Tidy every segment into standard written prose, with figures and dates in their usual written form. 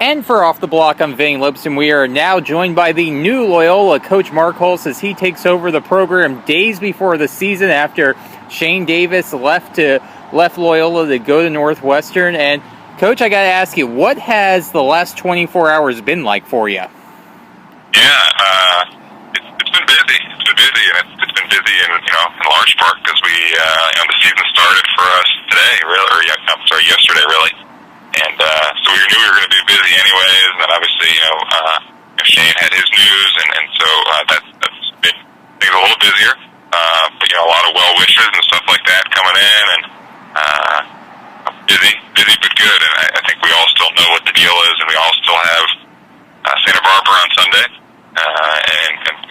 And for Off the Block, I'm Vinny Lipson. We are now joined by the new Loyola coach, Mark Hulse, as he takes over the program days before the season after Shane Davis left Loyola to go to Northwestern. And, Coach, I got to ask you, what has the last 24 hours been like for you? Yeah, it's been busy. It's been busy, and it's been busy in large part because the season started for us today, yesterday, really. And so we knew we were going to be busy anyways, and then obviously, Shane had his news, and so that's made things a little busier. But, a lot of well wishes and stuff like that coming in, and busy but good. And I think we all still know what the deal is, and we all still have Santa Barbara on Sunday.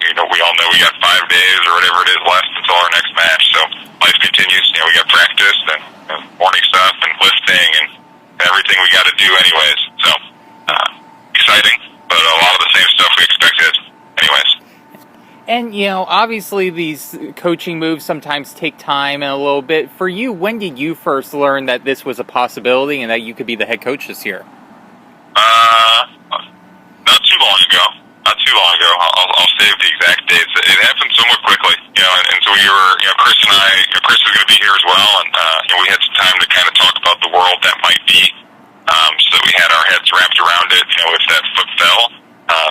We all know we got 5 days or whatever it is left until our next match. So life continues. We got practice and morning stuff and lifting and everything we got to do anyways. So exciting, but a lot of the same stuff we expected anyways. And, obviously these coaching moves sometimes take time and a little bit. For you, when did you first learn that this was a possibility and that you could be the head coach this year? Not too long ago. I'll save the exact dates. It happened somewhat quickly, and so we were, Chris and I, Chris is going to be here as well, and we had some time to kind of talk about the world that might be, so that we had our heads wrapped around it, if that foot fell.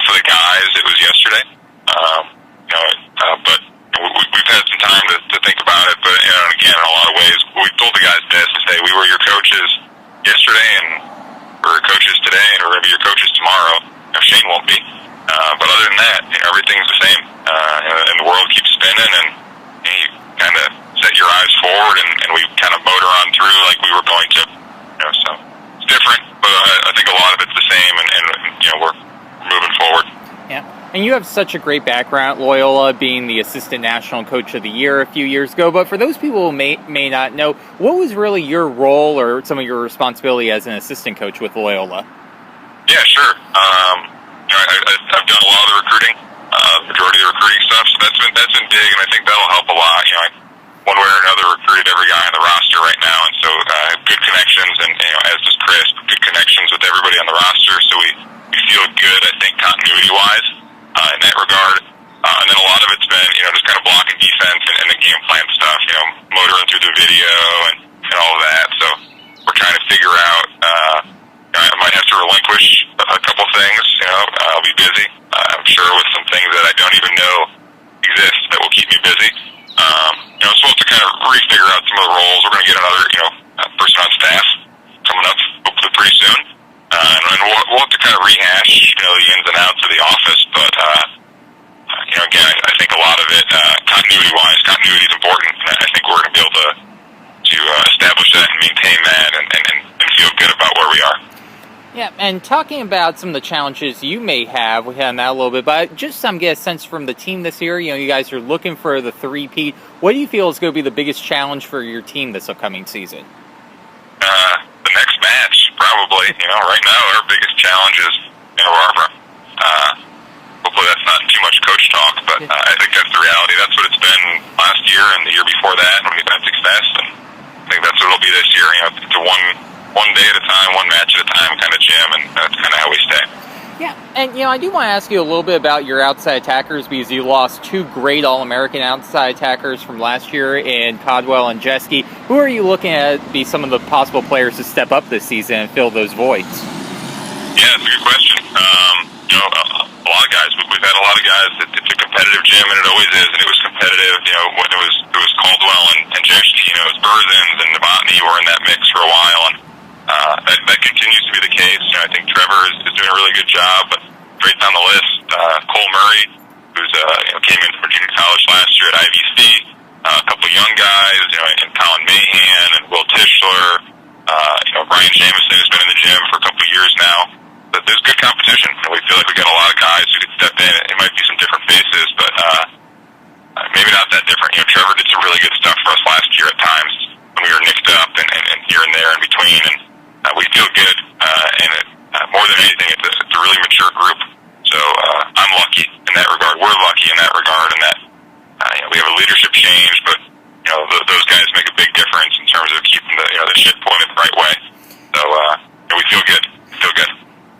For the guys, it was yesterday, but we've had some time to think about it, but, again, in a lot of ways, we told the guys this, to say we were your coaches yesterday, and we're coaches today, and we're going to be your coaches tomorrow. Shane won't be. But other than that, everything's the same, and the world keeps spinning, and you kind of set your eyes forward, and we kind of motor on through like we were going to. So it's different, but I think a lot of it's the same, and we're moving forward. Yeah, and you have such a great background at Loyola, being the assistant national coach of the year a few years ago. But for those people who may not know, what was really your role or some of your responsibility as an assistant coach with Loyola? Yeah, sure. I've done a lot of the recruiting, majority of the recruiting stuff, so that's been big, and I think that'll help a lot. One way or another recruited every guy on the roster right now, and so good connections, and as does Chris, good connections with everybody on the roster, so we feel good, I think, continuity-wise in that regard. And then a lot of it's been, just kind of blocking defense and the game plan stuff, motoring through the video and all of that. So we're trying to figure out, I might have to relinquish a couple things, I'll be busy, I'm sure, with some things that I don't even know exist that will keep me busy. So we'll have to kind of re-figure out some of the roles. We're going to get another, person on staff coming up hopefully pretty soon. And we'll have to kind of rehash, the ins and outs of the office, but, again, I think a lot of it, continuity is important, and I think we're going to be able to establish that and maintain that and feel good about where we are. Yeah, and talking about some of the challenges you may have, we had that a little bit, but just get a sense from the team this year. You guys are looking for the three-peat. What do you feel is going to be the biggest challenge for your team this upcoming season? The next match, probably. Right now our biggest challenge is Santa Barbara. Hopefully that's not too much coach talk, but I think that's the reality. That's what it's been last year and the year before that when we got success, and I think that's what it'll be this year. It's a one day at a time, one match at a time kind of gym, and that's kind of how we stay. Yeah, and I do want to ask you a little bit about your outside attackers, because you lost two great All-American outside attackers from last year in Codwell and Jeske. Who are you looking at be some of the possible players to step up this season and fill those voids? Yeah, it's a good question. A lot of guys. We've had a lot of guys. It's a competitive gym, and it always is. And it was competitive. When it was Caldwell and Jeske. It was Berzins and Novotny were in that mix for a while, and that continues to be the case. I think Trevor is doing a really good job, but right down the list, Cole Murray, who's came in from junior college last year at IVC, a couple of young guys, and Colin Mahan and Will Tischler, Brian Jameson has been in the gym for a couple of years now. But there's good competition, and we feel like we got a lot of guys who could step in. It might be some different faces, but maybe not that different. Trevor did some really good stuff for us last year at times when we were nicked up and here and there in between, and we feel good, and more than anything, it's a really mature group. So I'm lucky in that regard. We're lucky in that regard, and that we have a leadership change, but those guys make a big difference in terms of keeping the ship pointed the right way. So we feel good.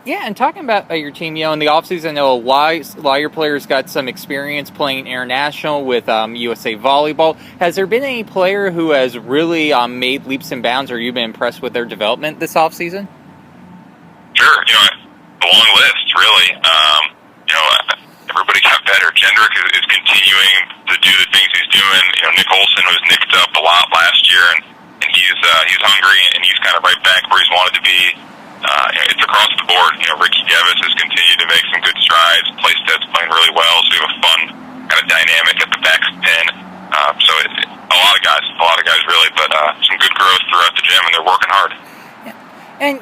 Yeah, and talking about your team, in the offseason, I know a lot of your players got some experience playing international with USA Volleyball. Has there been any player who has really made leaps and bounds, or you've been impressed with their development this offseason? Sure, a long list, really. Everybody got better. Kendrick is continuing to do the things he's doing. Nick Olson was nicked up a lot last year, and he's hungry, and he's kind of right back where he's wanted to be. It's across the board. Ricky Gevis has continued to make some good strides. Playstead's playing really well, so we have a fun kind of dynamic at the back pin. So it's a lot of guys really, but some good growth throughout the gym, and they're working hard. And,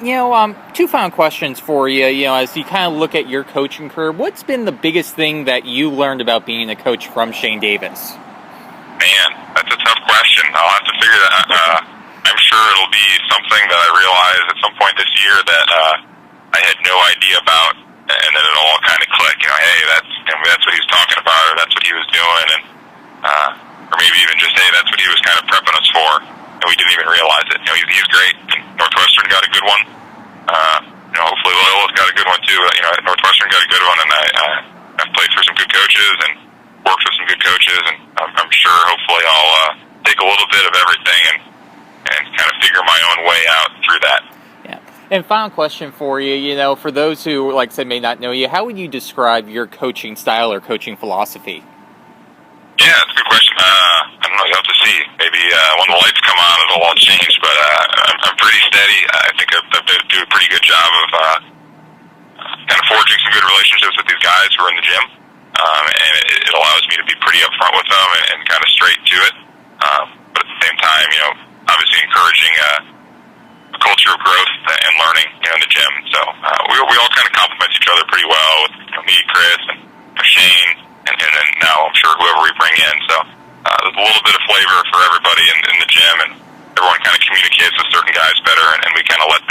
two final questions for you. As you kind of look at your coaching career, what's been the biggest thing that you learned about being a coach from Shane Davis? Man, that's a tough question. I'll have to figure that. I'm sure it'll be something that I realize at some point this year that I had no idea about, and then it'll all kind of click. Hey, that's what he was talking about, or that's what he was doing, and or maybe even just, hey, that's what he was kind of prepping us for, and we didn't even realize it. He's great. Northwestern got a good one. Hopefully Loyola's got a good one too. Northwestern got a good one, and I've played for some good coaches and worked with some good coaches, and I'm sure hopefully I'll take a little bit of everything and kind of figure my own way out through that. Yeah. And final question for you, for those who, like I said, may not know you, how would you describe your coaching style or coaching philosophy? Yeah, that's a good question. I don't know. You'll have to see. Maybe when the lights come on, it'll all change. But I'm pretty steady. I think I do a pretty good job of kind of forging some good relationships with these guys who are in the gym. And it allows me to be pretty upfront with them and kind of straight to it. But at the same time, obviously encouraging a culture of growth and learning in the gym. So we all kind of complement each other pretty well with me, Chris, and Shane, and then now I'm sure whoever we bring in. So there's a little bit of flavor for everybody in the gym, and everyone kind of communicates with certain guys better, and we kind of let